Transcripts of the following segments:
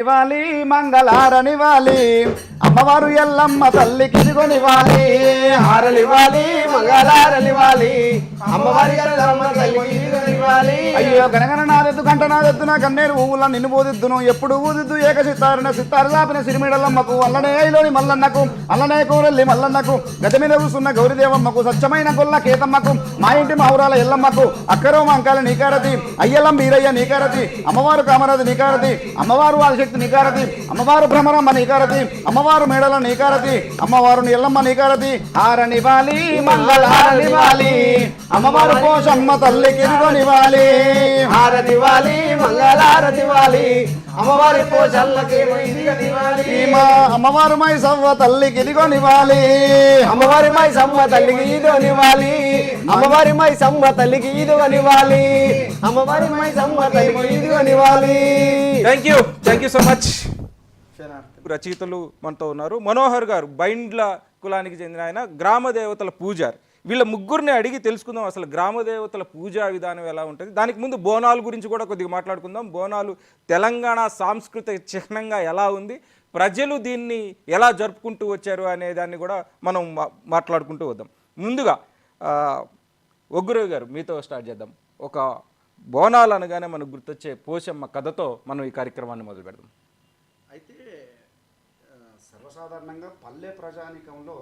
నివాలి మంగళారనివాలి అమ్మవారు ఎల్లమ్మ తల్లికి ఇదిగొనివాలి హారలివ్వాలి మంగళారలివ్వాలి అమ్మవారి ఎల్లమ్మ తల్లికి ఇదిగొనివ్వాలి. అయ్యో గనగన నాదెద్దు గంట నాదెద్దు నా కన్నేరు ఊళ్ళ నిన్ను బోధిద్దును ఎప్పుడు ఊదిద్దు ఏక సిత్తారన సిత్తారు దాపిన సిరిమిడలమ్మకు అల్లనే ఐలోని మల్లన్నకు అల్లనే కూరెల్లి మల్లన్నకు గత మీద కూసున్న గౌరీదేవమ్మకు స్వచ్ఛమైన గొల్ల కేతమ్మకు మా ఇంటి మావురాల ఎల్లమ్మకు అక్కరో మంకాల నీకారతి అయ్యలం బీరయ్య నీకారతి అమ్మవారు కామరాజు నీకారతి అమ్మవారు ఆదిశక్తి నీకారతి అమ్మవారు భ్రమరమ్మ నీకారతి అమ్మవారు మేడల నీకారతి అమ్మవారు ఎల్లమ్మ నీకారతి హారనివ్వాలి మంగళారనివ్వాలి అమ్మవారు పోషమ్మ తల్లికి ఇదిగొనివ్వాలి హారతివ్వాలి మంగళారతివ్వాలి అమ్మవారి పోషల్లకి ఇదిగొనివ్వాలి. మా అమ్మవారు మై సవ్వ తల్లికి ఇదిగొనివ్వాలి అమ్మవారి మై సమ్మ తల్లికి ఇదిగొనివ్వాలి అమ్మవారి మై సమ్మ తల్లికి ఇదిగొనివ్వాలి అమ్మవారి మై సమ్మ తల్లికి ఇదిగొనివ్వాలి. Thank you so much. రచయితలు మనతో ఉన్నారు. మనోహర్ గారు బైండ్ల కులానికి చెందిన ఆయన, గ్రామ దేవతల పూజారి. వీళ్ళ ముగ్గురిని అడిగి తెలుసుకుందాం అసలు గ్రామ దేవతల పూజా విధానం ఎలా ఉంటుంది. దానికి ముందు బోనాల గురించి కూడా కొద్దిగా మాట్లాడుకుందాం. బోనాలు తెలంగాణ సాంస్కృతిక చిహ్నంగా ఎలా ఉంది, ప్రజలు దీన్ని ఎలా జరుపుకుంటూ వచ్చారు అనే దాన్ని కూడా మనం మాట్లాడుకుంటూ వద్దాం. ముందుగా ఒగ్గురవి గారు మీతో స్టార్ట్ చేద్దాం. ఒక బోనాలు అనగానే మనకు గుర్తొచ్చే పోషమ్మ కథతో మనం ఈ కార్యక్రమాన్ని మొదలు పెడదాం. అయితే సర్వసాధారణంగా పల్లె ప్రజానికంలో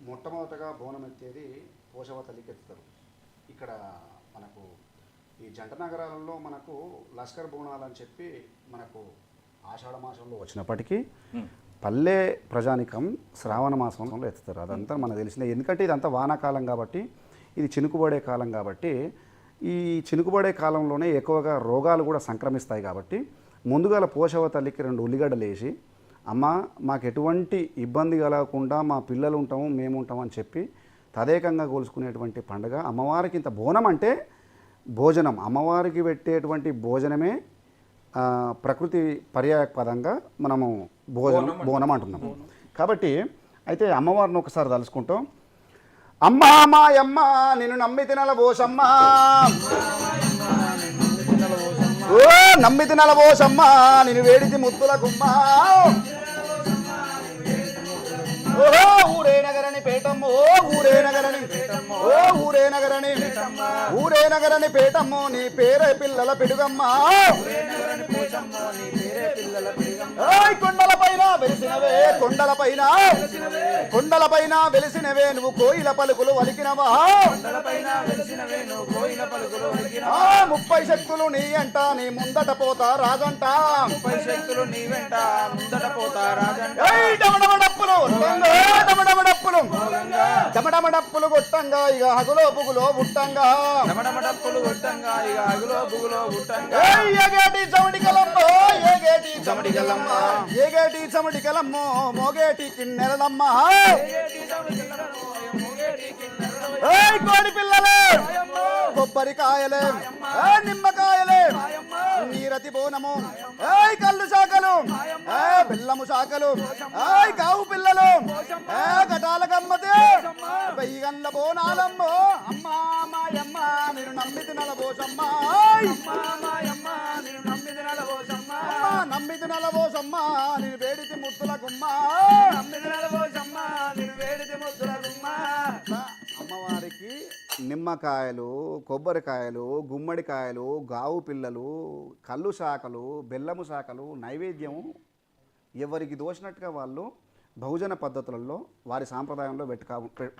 మొట్టమొదటగా బోనం ఎత్తేది పోషవ తల్లికి ఎత్తుతారు. ఇక్కడ మనకు ఈ జంట నగరాలలో మనకు లష్కర్ బోనాలు అని చెప్పి మనకు ఆషాఢ మాసంలో వచ్చినప్పటికీ పల్లె ప్రజానికం శ్రావణ మాసంలో ఎత్తుతారు. అదంతా మనకు తెలిసిన, ఎందుకంటే ఇదంతా వానాకాలం కాబట్టి, ఇది చినుకుబడే కాలం కాబట్టి, ఈ చినుకుబడే కాలంలోనే ఎక్కువగా రోగాలు కూడా సంక్రమిస్తాయి కాబట్టి ముందుగాల పోషవ తల్లికి 2 ఉల్లిగడ్డలు వేసి, అమ్మ మాకు ఎటువంటి ఇబ్బంది కలగకుండా మా పిల్లలు ఉంటాము మేము ఉంటామని చెప్పి తదేకంగా కోల్చుకునేటువంటి పండుగ అమ్మవారికి. ఇంత బోనం అంటే భోజనం, అమ్మవారికి పెట్టేటువంటి భోజనమే ప్రకృతి పర్యాయపదంగా మనము బోనం అంటున్నాము. కాబట్టి అయితే అమ్మవారిని ఒకసారి తలుచుకుంటాం. అమ్మ మాయమ్మ నిన్ను నమ్మి తినల పోషమ్మ, ఓ నమ్మి తినల పోషమ్మ నిన్ను వేడితి ముద్దుల గుమ్మ, ఓహో ఊరే నగరని పేటమ్మ, ఓ ఊరే నగరని పేటమ్మ, ఓ ఊరే నగరని ఊరే నగరని పేటమ్మ నీ పేరే పిల్లల పిడుగమ్మ, కొండల పైన వెలిసినవే కొండల పైన కొండల పైన వెలిసినవే నువ్వు కోయిల పలుకులు వలికినవా, 30 శక్తులు నీ అంట నీ ముందట పోతా రాజంట, 30 శక్తులు నీ వెంట ముందట పోతా రాజంట. డమడమడప్పులు డమడమడప్పులు కొట్టంగా ఇక హగులో పుగులో పుట్టంగా, డమడమడప్పులు కొట్టంగా ఇక హగులో పుగులో పుట్టంగా, ఏగేటి చమటికలమ్మో ఏగేటి చమటికలమ్మ, ఏగేటి చమటికలమ్మో మోగేటి కిన్నెరలమ్మ, కోడి పిల్లలే కొబ్బరికాయలే నిమ్మకాయలే నీరతి బోనము, కళ్ళు శాఖలు బెల్లము శాఖలు కావు పిల్లలు కటాల గమ్మతే వెయ్యగండ్ల బోనాలమ్మో, అమ్మా మాయమ్మ నేను నమ్మి తినల పోసమ్మ, నమ్మి తినల పోసమ్మ నేను వేడితి ముద్దుల గుమ్మ, అమ్మవారికి నిమ్మకాయలు కొబ్బరికాయలు గుమ్మడికాయలు గావు పిల్లలు కళ్ళు శాఖలు బెల్లము శాఖలు నైవేద్యం ఎవరికి దోచినట్టుగా వాళ్ళు బహుజన పద్ధతులలో వారి సాంప్రదాయంలో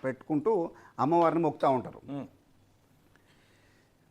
పెట్టుకుంటూ అమ్మవారిని మొక్కుతూ ఉంటారు.